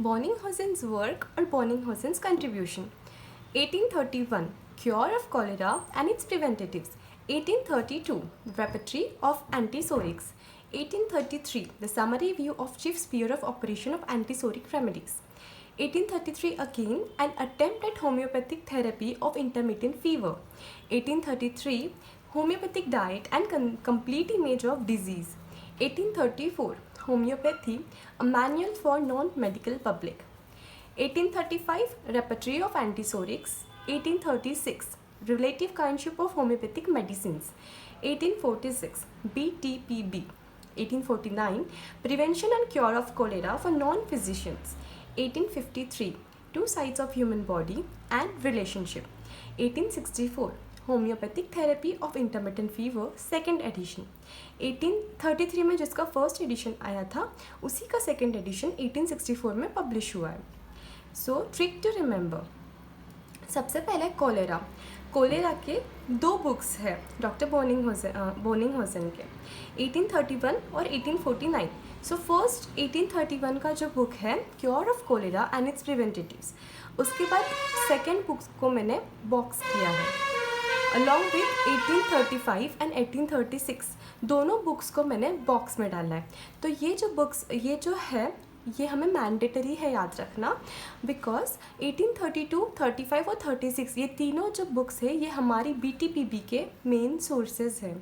Bonninghausen's work or Bonninghausen's contribution. 1831 Cure of cholera and its preventatives. 1832 Repertory of antisorics. 1833 The summary view of chief sphere of operation of antisoric remedies. 1833 again an attempt at homeopathic therapy of intermittent fever. 1833 Homeopathic diet and complete image of disease. 1834 Homeopathy, a manual for non-medical public. 1835 Repertory of antisorics. 1836 Relative kindship of homeopathic medicines. 1846 BTPB. 1849 Prevention and cure of cholera for non-physicians. 1853 Two sides of human body and relationship. 1864 homeopathic therapy of intermittent fever second addition. 1833 में जिसका first edition आया था उसी का second edition 1864 में publish हुआ है. सो trick to remember. सबसे पहले कोलेरा के दो बुक्स है डॉक्टर बोनिंगहॉसन के 1831 और 1849. सो फर्स्ट 1831 का जो बुक है cure of cholera and its preventives, उसके बाद सेकेंड बुक्स को मैंने बॉक्स किया है अलॉन्ग विथ 1835 एंड 1836. दोनों बुक्स को मैंने बॉक्स में डाला है. तो ये जो है ये हमें मैंडेटरी है याद रखना, बिकॉज 1832, 35 और 36 ये तीनों जो बुक्स है ये हमारी BTPB के मेन सोर्सेज हैं.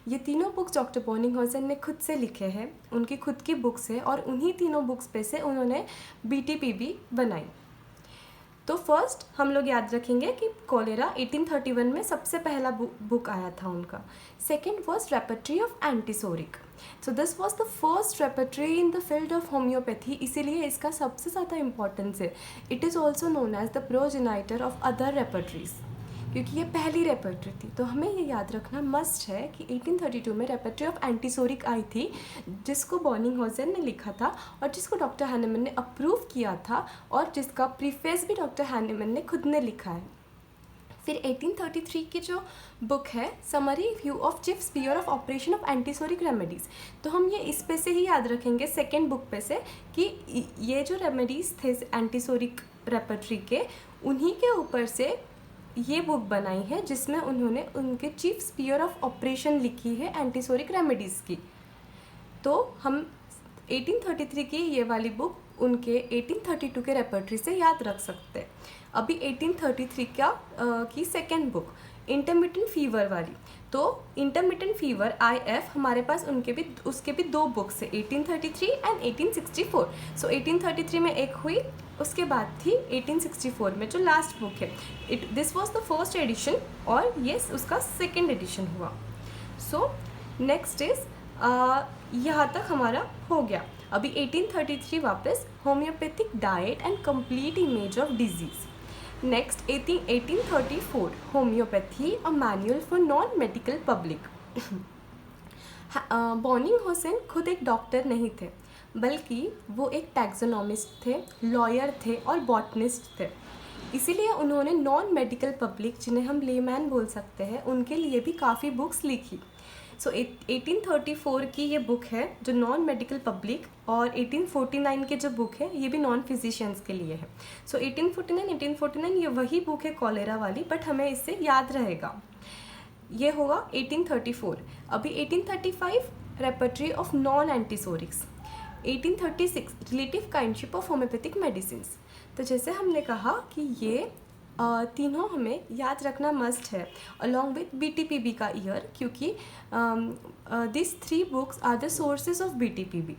ये तीनों बुक्स डॉक्टर बोनिंगहॉसन ने खुद से लिखे हैं, उनकी खुद की बुक्स है और उन्हीं तीनों बुक्स पे से उन्होंने BTPB बनाई. तो फर्स्ट हम लोग याद रखेंगे कि कोलेरा 1831 में सबसे पहला बुक आया था उनका. Second was repertory of antipsoric. So this was the first repertory in the field of homoeopathy, इसीलिए इसका सबसे ज़्यादा इंपॉर्टेंस है. It is also known as the progenitor of other repertories, क्योंकि ये पहली रेपर्टरी थी. तो हमें ये याद रखना मस्ट है कि 1832 में रेपर्टरी ऑफ एंटीसोरिक आई थी, जिसको बोनिंगहॉसन ने लिखा था और जिसको डॉक्टर हैनेमन ने अप्रूव किया था और जिसका प्रीफेस भी डॉक्टर हैनेमन ने खुद ने लिखा है. फिर 1833 की जो बुक है summary view of chief sphere of operation of antipsoric remedies, तो हम ये इस पे से ही याद रखेंगे सेकेंड बुक पे से कि ये जो रेमेडीज़ थे एंटीसोरिक रेपर्टरी के, उन्हीं के ऊपर से ये बुक बनाई है जिसमें उन्होंने उनके चीफ स्पीयर ऑफ ऑपरेशन लिखी है एंटीसोरिक रेमेडीज़ की. तो हम 1833 की ये वाली बुक उनके 1832 के रेपर्टरी से याद रख सकते हैं. अभी 1833 की सेकेंड बुक इंटरमिटेंट फीवर वाली, तो इंटरमिटेंट फीवर IF हमारे पास उसके भी दो बुक्स है 1833 एंड 1864. सो 1833 में एक हुई, उसके बाद थी 1864 में जो लास्ट बुक है. This was the first edition और ये उसका सेकेंड एडिशन हुआ. सो नेक्स्ट इज यहाँ तक हमारा हो गया. अभी 1833 वापस homeopathic diet and complete image of disease. Next 1834 homeopathy a manual for non medical public. Boenninghausen खुद एक डॉक्टर नहीं थे, बल्कि वो एक टैक्सोनॉमिस्ट थे, लॉयर थे और बॉटनिस्ट थे. इसीलिए उन्होंने नॉन मेडिकल पब्लिक, जिन्हें हम लेमैन बोल सकते हैं, उनके लिए भी काफ़ी बुक्स लिखी. सो 1834 की ये बुक है जो नॉन मेडिकल पब्लिक, और 1849 के जो बुक है ये भी नॉन फिजिशियंस के लिए है. सो 1849 ये वही बुक है कॉलेरा वाली, बट हमें इससे याद रहेगा. ये होगा 1834. अभी 1835 repertory of non antipsorics. 1836 relative kinship of homeopathic medicines. तो जैसे हमने कहा कि ये तीनों हमें याद रखना मस्ट है अलॉन्ग विथ BTPB का ईयर, क्योंकि this 3 books are the sources of BTPB.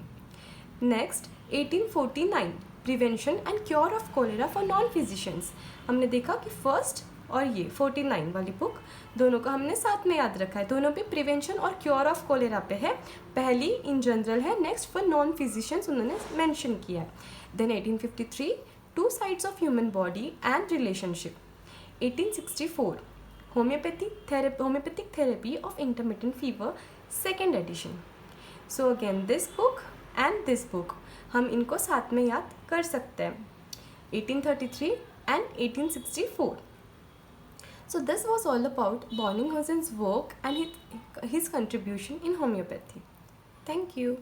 Next 1849 prevention and cure of cholera for non physicians. हमने देखा कि फर्स्ट और ये 49 वाली बुक दोनों का हमने साथ में याद रखा है. दोनों पे प्रिवेंशन और क्योर ऑफ कोलेरा पे है. पहली इन जनरल है, नेक्स्ट फॉर नॉन फिजिशियंस उन्होंने मेंशन किया है. Then 1853 two sides of human body and relationship. 1864 homeopathic therapy of intermittent fever second edition. So again this book and this book हम इनको साथ में याद कर सकते हैं, 1833 and 1864. So this was all about Bonninghausen's work and his contribution in homeopathy. Thank you.